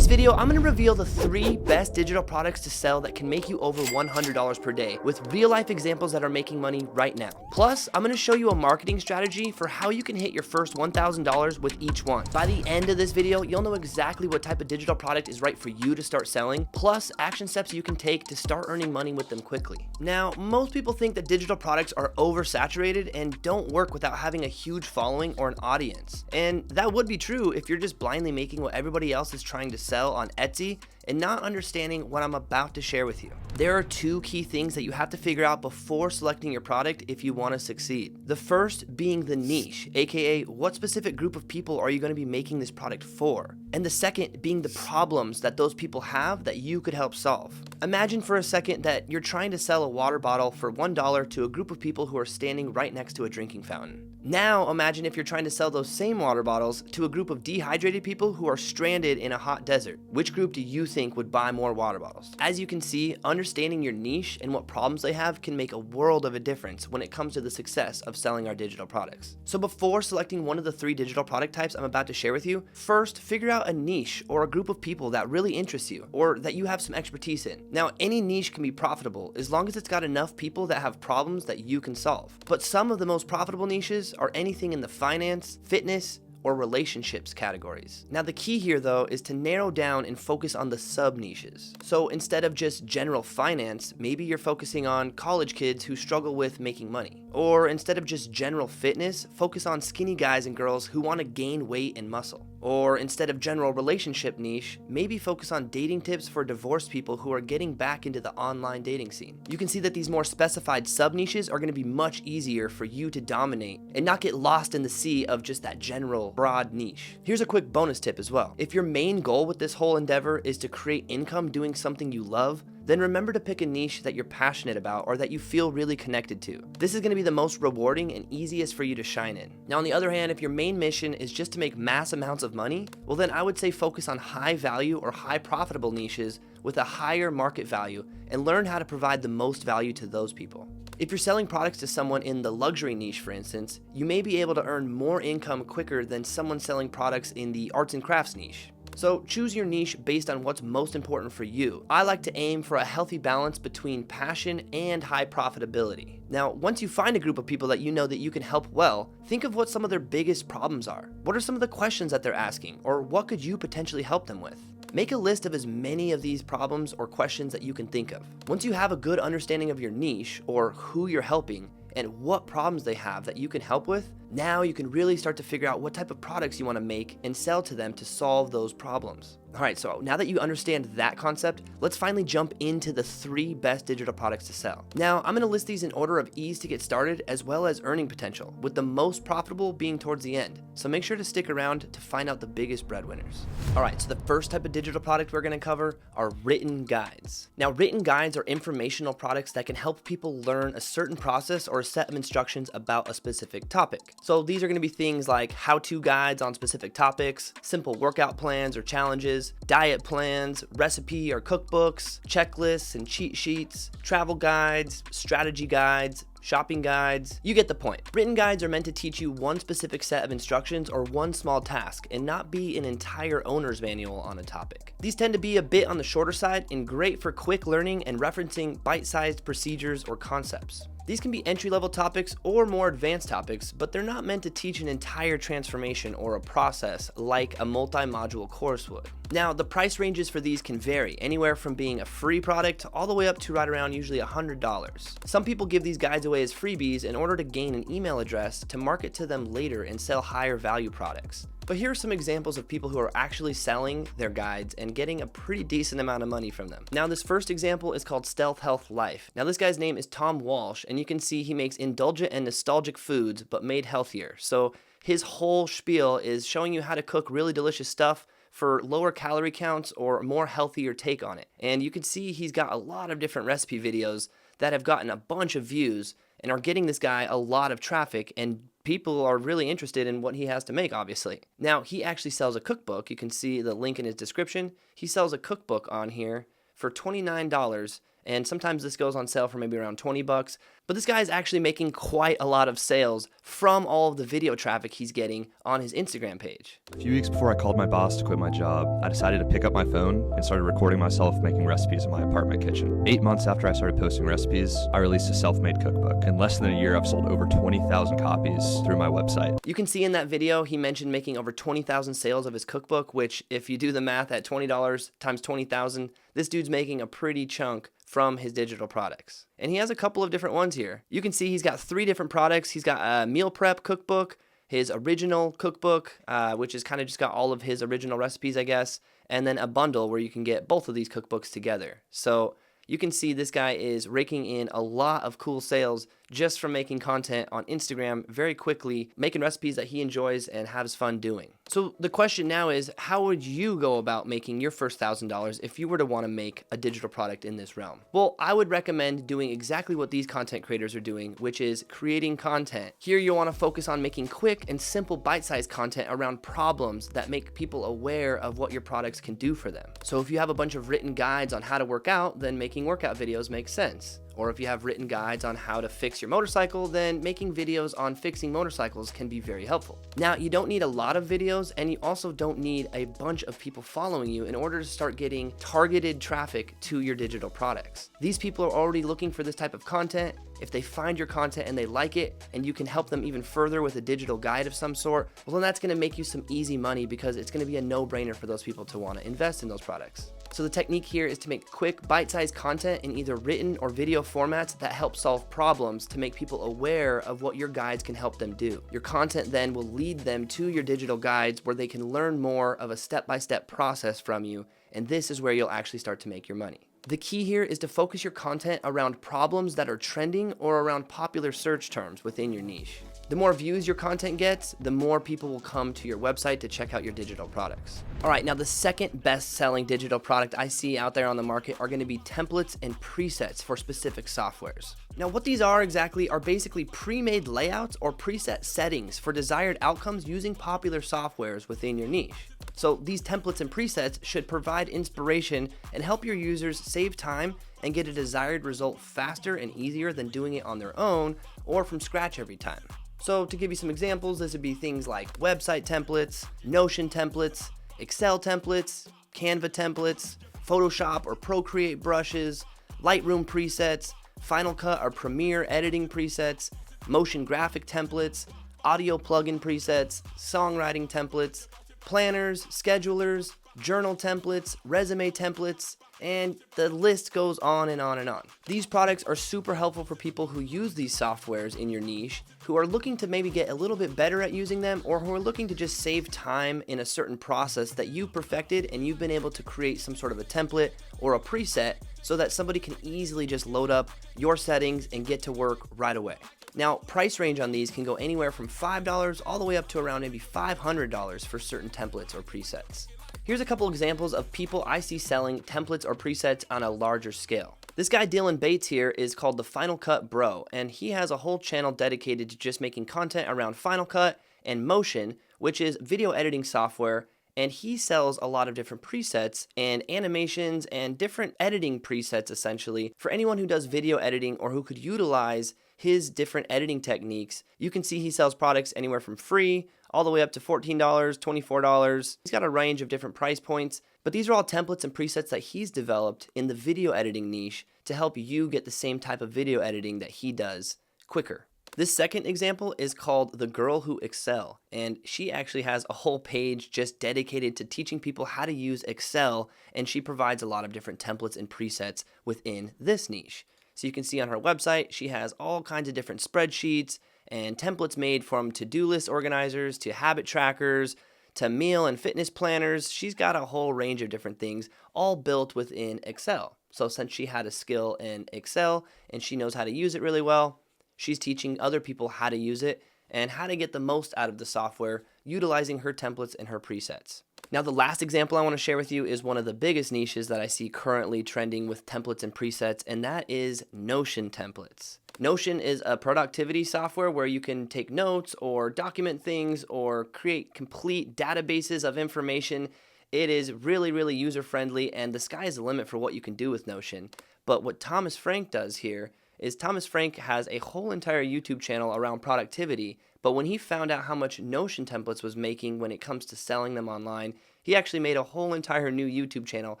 this video, I'm gonna reveal the 3 best digital products to sell that can make you over $100 per day with real life examples that are making money right now. Plus, I'm gonna show you a marketing strategy for how you can hit your first $1,000 with each one. By the end of this video, you'll know exactly what type of digital product is right for you to start selling, plus action steps you can take to start earning money with them quickly. Now, most people think that digital products are oversaturated and don't work without having a huge following or an audience. And that would be true if you're just blindly making what everybody else is trying to sell on Etsy and not understanding what I'm about to share with you. There are 2 key things that you have to figure out before selecting your product if you want to succeed. The first being the niche, aka what specific group of people are you going to be making this product for? And the second being the problems that those people have that you could help solve. Imagine for a second that you're trying to sell a water bottle for $1 to a group of people who are standing right next to a drinking fountain. Now imagine if you're trying to sell those same water bottles to a group of dehydrated people who are stranded in a hot desert. Which group do you think would buy more water bottles? As you can see, understanding your niche and what problems they have can make a world of a difference when it comes to the success of selling our digital products. So before selecting one of the 3 digital product types I'm about to share with you, first figure out a niche or a group of people that really interests you or that you have some expertise in. Now, any niche can be profitable as long as it's got enough people that have problems that you can solve. But some of the most profitable niches are anything in the finance, fitness, or relationships categories. Now the key here though is to narrow down and focus on the sub niches. So instead of just general finance, maybe you're focusing on college kids who struggle with making money. Or instead of just general fitness, focus on skinny guys and girls who want to gain weight and muscle. Or instead of general relationship niche, maybe focus on dating tips for divorced people who are getting back into the online dating scene. You can see that these more specified sub niches are going to be much easier for you to dominate and not get lost in the sea of just that general broad niche. Here's a quick bonus tip as well. If your main goal with this whole endeavor is to create income doing something you love, then remember to pick a niche that you're passionate about or that you feel really connected to. This is going to be the most rewarding and easiest for you to shine in. Now, on the other hand, if your main mission is just to make mass amounts of money, well then I would say focus on high value or high profitable niches with a higher market value and learn how to provide the most value to those people. If you're selling products to someone in the luxury niche, for instance, you may be able to earn more income quicker than someone selling products in the arts and crafts niche. So choose your niche based on what's most important for you. I like to aim for a healthy balance between passion and high profitability. Now, once you find a group of people that you know that you can help well, think of what some of their biggest problems are. What are some of the questions that they're asking, or what could you potentially help them with? Make a list of as many of these problems or questions that you can think of. Once you have a good understanding of your niche or who you're helping and what problems they have that you can help with, now you can really start to figure out what type of products you want to make and sell to them to solve those problems. All right, so now that you understand that concept, let's finally jump into the 3 best digital products to sell. Now, I'm going to list these in order of ease to get started as well as earning potential, with the most profitable being towards the end. So make sure to stick around to find out the biggest breadwinners. All right, so the first type of digital product we're going to cover are written guides. Now, written guides are informational products that can help people learn a certain process or a set of instructions about a specific topic. So these are going to be things like how-to guides on specific topics, simple workout plans or challenges, diet plans, recipe or cookbooks, checklists and cheat sheets, travel guides, strategy guides, shopping guides. You get the point. Written guides are meant to teach you one specific set of instructions or one small task and not be an entire owner's manual on a topic. These tend to be a bit on the shorter side and great for quick learning and referencing bite-sized procedures or concepts. These can be entry-level topics or more advanced topics, but they're not meant to teach an entire transformation or a process like a multi-module course would. Now, the price ranges for these can vary, anywhere from being a free product all the way up to right around usually $100. Some people give these guides away as freebies in order to gain an email address to market to them later and sell higher value products. But here are some examples of people who are actually selling their guides and getting a pretty decent amount of money from them. Now, this first example is called Stealth Health Life. Now, this guy's name is Tom Walsh, and you can see he makes indulgent and nostalgic foods, but made healthier. So his whole spiel is showing you how to cook really delicious stuff for lower calorie counts or a more healthier take on it. And you can see he's got a lot of different recipe videos that have gotten a bunch of views and are getting this guy a lot of traffic, and people are really interested in what he has to make, obviously. Now, he actually sells a cookbook. You can see the link in his description. He sells a cookbook on here for $29, and sometimes this goes on sale for maybe around $20, But this guy is actually making quite a lot of sales from all of the video traffic he's getting on his Instagram page. A few weeks before I called my boss to quit my job, I decided to pick up my phone and started recording myself making recipes in my apartment kitchen. 8 months after I started posting recipes, I released a self-made cookbook. In less than a year, I've sold over 20,000 copies through my website. You can see in that video, he mentioned making over 20,000 sales of his cookbook, which if you do the math at $20 times 20,000, this dude's making a pretty chunk from his digital products. And he has a couple of different ones here. You can see he's got 3 different products. He's got a meal prep cookbook, his original cookbook, which is kind of just got all of his original recipes, I guess, and then a bundle where you can get both of these cookbooks together. So you can see this guy is raking in a lot of cool sales just from making content on Instagram very quickly, making recipes that he enjoys and has fun doing. So the question now is, how would you go about making your first $1,000 if you were to want to make a digital product in this realm? Well, I would recommend doing exactly what these content creators are doing, which is creating content. Here you'll want to focus on making quick and simple bite-sized content around problems that make people aware of what your products can do for them. So if you have a bunch of written guides on how to work out, then making workout videos makes sense. Or if you have written guides on how to fix your motorcycle, then making videos on fixing motorcycles can be very helpful. Now, you don't need a lot of videos, and you also don't need a bunch of people following you in order to start getting targeted traffic to your digital products. These people are already looking for this type of content. If they find your content and they like it, and you can help them even further with a digital guide of some sort, well, then that's gonna make you some easy money because it's gonna be a no-brainer for those people to wanna invest in those products. So the technique here is to make quick, bite-sized content in either written or video formats that help solve problems to make people aware of what your guides can help them do. Your content then will lead them to your digital guides where they can learn more of a step-by-step process from you, and this is where you'll actually start to make your money. The key here is to focus your content around problems that are trending or around popular search terms within your niche. The more views your content gets, the more people will come to your website to check out your digital products. All right, now the second best-selling digital product I see out there on the market are going to be templates and presets for specific softwares. Now, what these are exactly are basically pre-made layouts or preset settings for desired outcomes using popular softwares within your niche. So these templates and presets should provide inspiration and help your users save time and get a desired result faster and easier than doing it on their own or from scratch every time. So to give you some examples, this would be things like website templates, Notion templates, Excel templates, Canva templates, Photoshop or Procreate brushes, Lightroom presets, Final Cut or Premiere editing presets, motion graphic templates, audio plugin presets, songwriting templates, planners, schedulers, journal templates, resume templates, and the list goes on and on and on. These products are super helpful for people who use these softwares in your niche, who are looking to maybe get a little bit better at using them, or who are looking to just save time in a certain process that you've perfected and you've been able to create some sort of a template or a preset so that somebody can easily just load up your settings and get to work right away. Now, price range on these can go anywhere from $5 all the way up to around maybe $500 for certain templates or presets. Here's a couple examples of people I see selling templates or presets on a larger scale. This guy Dylan Bates here is called the Final Cut Bro, and he has a whole channel dedicated to just making content around Final Cut and Motion, which is video editing software, and he sells a lot of different presets and animations and different editing presets essentially for anyone who does video editing or who could utilize his different editing techniques. You can see he sells products anywhere from free all the way up to $14, $24. He's got a range of different price points, but these are all templates and presets that he's developed in the video editing niche to help you get the same type of video editing that he does quicker. This second example is called The Girl Who Excel, and she actually has a whole page just dedicated to teaching people how to use Excel, and she provides a lot of different templates and presets within this niche. So you can see on her website, she has all kinds of different spreadsheets and templates made from to-do list organizers to habit trackers to meal and fitness planners. She's got a whole range of different things all built within Excel. So since she had a skill in Excel and she knows how to use it really well, she's teaching other people how to use it and how to get the most out of the software utilizing her templates and her presets. Now, the last example I want to share with you is one of the biggest niches that I see currently trending with templates and presets, and that is Notion templates. Notion is a productivity software where you can take notes or document things or create complete databases of information. It is really, really user-friendly, and the sky is the limit for what you can do with Notion. But what Thomas Frank does here is Thomas Frank has a whole entire YouTube channel around productivity, but when he found out how much Notion templates was making when it comes to selling them online, he actually made a whole entire new YouTube channel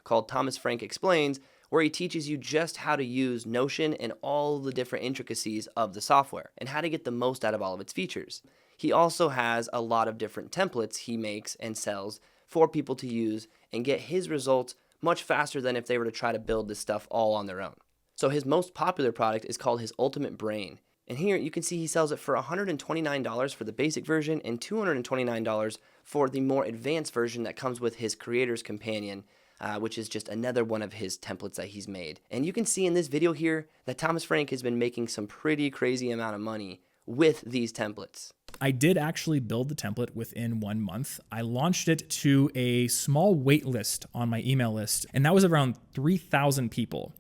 called Thomas Frank Explains, where he teaches you just how to use Notion and all the different intricacies of the software and how to get the most out of all of its features. He also has a lot of different templates he makes and sells for people to use and get his results much faster than if they were to try to build this stuff all on their own. So his most popular product is called his Ultimate Brain. And here you can see he sells it for $129 for the basic version and $229 for the more advanced version that comes with his Creator's Companion, which is just another one of his templates that he's made. And you can see in this video here that Thomas Frank has been making some pretty crazy amount of money with these templates. I did actually build the template within 1 month. I launched it to a small wait list on my email list, and that was around 3,000 people.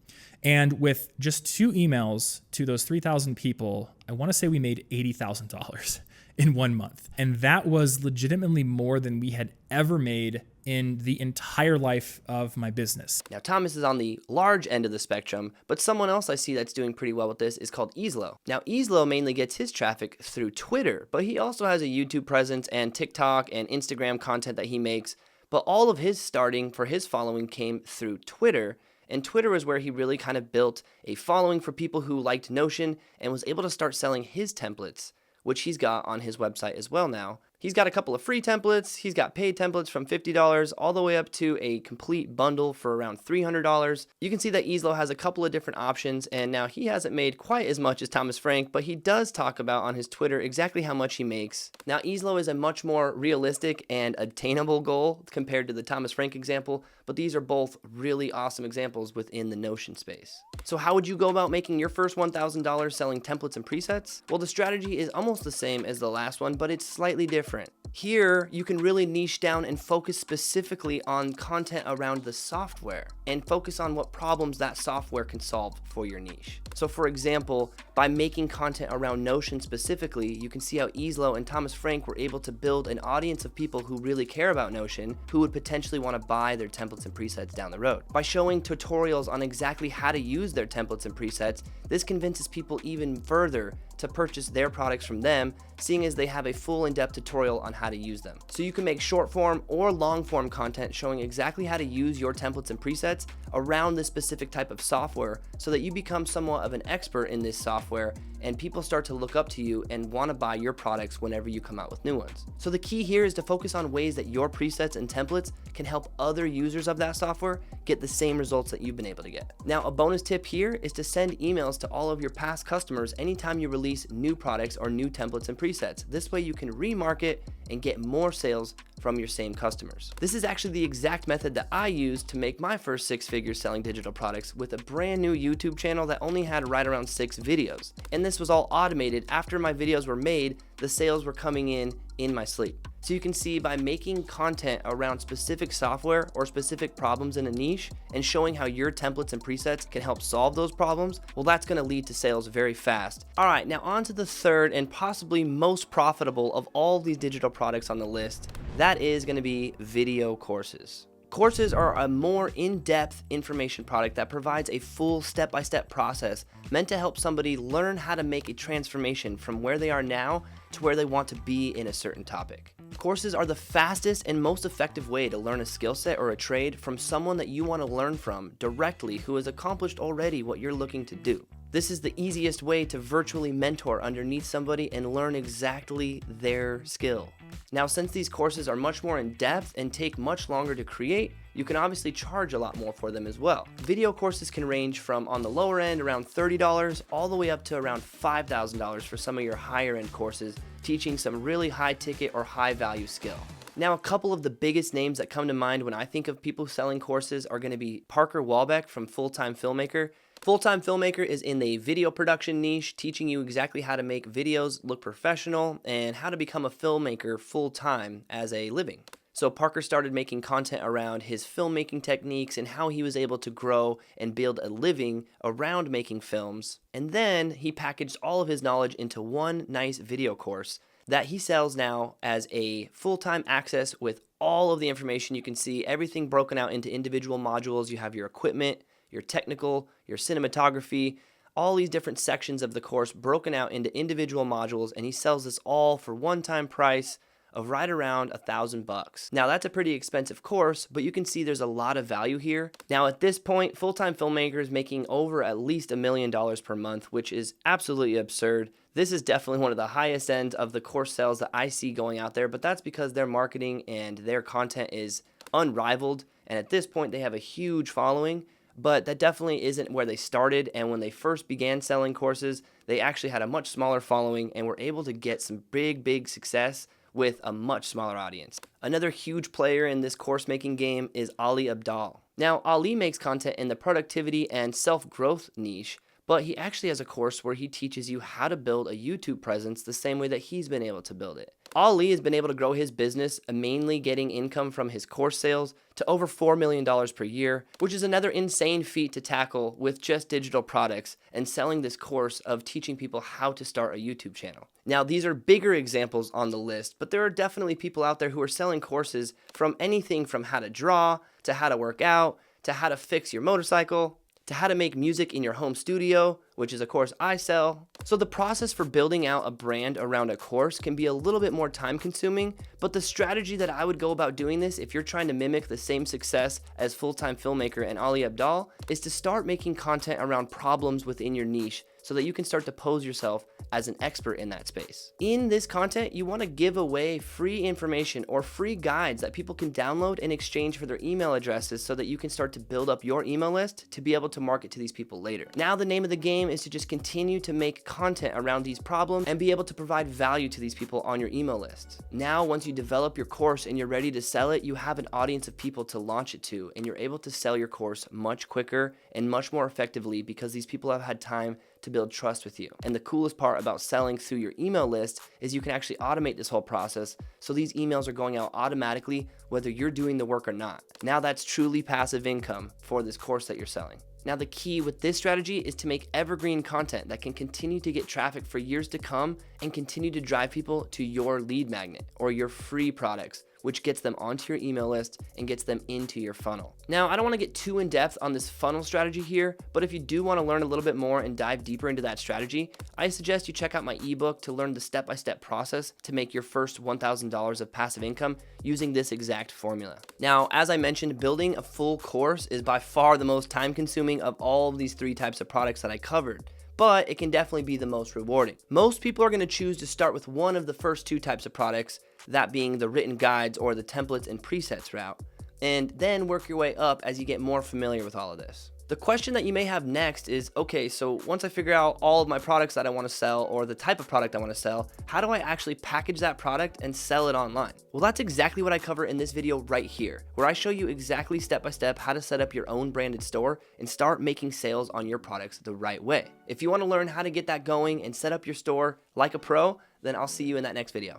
And with just 2 emails to those 3,000 people, I want to say we made $80,000 in 1 month. And that was legitimately more than we had ever made in the entire life of my business. Now, Thomas is on the large end of the spectrum, but someone else I see that's doing pretty well with this is called Easlo. Now, Easlo mainly gets his traffic through Twitter, but he also has a YouTube presence and TikTok and Instagram content that he makes. But all of his starting for his following came through Twitter. And Twitter is where he really kind of built a following for people who liked Notion and was able to start selling his templates, which he's got on his website as well now. He's got a couple of free templates. He's got paid templates from $50 all the way up to a complete bundle for around $300. You can see that Easlo has a couple of different options, and now he hasn't made quite as much as Thomas Frank, but he does talk about on his Twitter exactly how much he makes. Now, Easlo is a much more realistic and attainable goal compared to the Thomas Frank example, but these are both really awesome examples within the Notion space. So how would you go about making your first $1,000 selling templates and presets? Well, the strategy is almost the same as the last one, but it's slightly different. Here, you can really niche down and focus specifically on content around the software and focus on what problems that software can solve for your niche. So for example, by making content around Notion specifically, you can see how Easlo and Thomas Frank were able to build an audience of people who really care about Notion, who would potentially want to buy their templates and presets down the road. By showing tutorials on exactly how to use their templates and presets, this convinces people even further to purchase their products from them, seeing as they have a full in-depth tutorial on how to use them. So you can make short form or long form content showing exactly how to use your templates and presets around this specific type of software so that you become somewhat of an expert in this software and people start to look up to you and want to buy your products whenever you come out with new ones. So the key here is to focus on ways that your presets and templates can help other users of that software get the same results that you've been able to get. Now, a bonus tip here is to send emails to all of your past customers anytime you release new products or new templates and presets. This way you can remarket and get more sales from your same customers. This is actually the exact method that I used to make my first 6 figures selling digital products with a brand new YouTube channel that only had right around 6 videos. And this was all automated. After my videos were made, the sales were coming in my sleep. So you can see by making content around specific software or specific problems in a niche and showing how your templates and presets can help solve those problems, well, that's going to lead to sales very fast. All right, now on to the third and possibly most profitable of all these digital products on the list. That is going to be video courses. Courses are a more in-depth information product that provides a full step-by-step process meant to help somebody learn how to make a transformation from where they are now to where they want to be in a certain topic. Courses are the fastest and most effective way to learn a skill set or a trade from someone that you want to learn from directly who has accomplished already what you're looking to do. This is the easiest way to virtually mentor underneath somebody and learn exactly their skill. Now, since these courses are much more in depth and take much longer to create, you can obviously charge a lot more for them as well. Video courses can range from on the lower end around $30 all the way up to around $5,000 for some of your higher end courses, teaching some really high ticket or high value skill. Now, a couple of the biggest names that come to mind when I think of people selling courses are going to be Parker Walbeck from Full-Time Filmmaker. Full-Time Filmmaker is in the video production niche, teaching you exactly how to make videos look professional and how to become a filmmaker full-time as a living. So Parker started making content around his filmmaking techniques and how he was able to grow and build a living around making films. And then he packaged all of his knowledge into one nice video course that he sells now as a full-time access with all of the information. You can see everything broken out into individual modules. You have your equipment, your technical, your cinematography, all these different sections of the course broken out into individual modules, and he sells this all for one-time price of right around $1,000. Now that's a pretty expensive course, but you can see there's a lot of value here. Now at this point, full-time filmmakers making over at least $1 million per month, which is absolutely absurd. This is definitely one of the highest ends of the course sales that I see going out there, but that's because their marketing and their content is unrivaled, and at this point they have a huge following. But that definitely isn't where they started, and when they first began selling courses, they actually had a much smaller following and were able to get some big success with a much smaller audience. Another huge player in this course making game is Ali Abdaal. Now, Ali makes content in the productivity and self-growth niche, but he actually has a course where he teaches you how to build a YouTube presence the same way that he's been able to build it. Ali has been able to grow his business, mainly getting income from his course sales, to over $4 million per year, which is another insane feat to tackle with just digital products and selling this course of teaching people how to start a YouTube channel. Now, these are bigger examples on the list, but there are definitely people out there who are selling courses from anything from how to draw, to how to work out, to how to fix your motorcycle, to how to make music in your home studio, which is a course I sell. So the process for building out a brand around a course can be a little bit more time consuming, but the strategy that I would go about doing this if you're trying to mimic the same success as full-time filmmaker and Ali Abdaal is to start making content around problems within your niche so that you can start to pose yourself as an expert in that space. In this content, you want to give away free information or free guides that people can download in exchange for their email addresses so that you can start to build up your email list to be able to market to these people later. Now the name of the game is to just continue to make content around these problems and be able to provide value to these people on your email list. Now, once you develop your course and you're ready to sell it, you have an audience of people to launch it to, and you're able to sell your course much quicker and much more effectively because these people have had time to build trust with you. And the coolest part about selling through your email list is you can actually automate this whole process, so these emails are going out automatically whether you're doing the work or not. Now that's truly passive income for this course that you're selling. Now the key with this strategy is to make evergreen content that can continue to get traffic for years to come and continue to drive people to your lead magnet or your free products, which gets them onto your email list and gets them into your funnel. Now, I don't want to get too in depth on this funnel strategy here, but if you do want to learn a little bit more and dive deeper into that strategy, I suggest you check out my ebook to learn the step-by-step process to make your first $1,000 of passive income using this exact formula. Now, as I mentioned, building a full course is by far the most time-consuming of all of these three types of products that I covered, but it can definitely be the most rewarding. Most people are going to choose to start with one of the first two types of products, that being the written guides or the templates and presets route, and then work your way up as you get more familiar with all of this. The question that you may have next is, okay, so once I figure out all of my products that I want to sell or the type of product I want to sell, how do I actually package that product and sell it online? Well, that's exactly what I cover in this video right here, where I show you exactly step by step how to set up your own branded store and start making sales on your products the right way. If you want to learn how to get that going and set up your store like a pro, then I'll see you in that next video.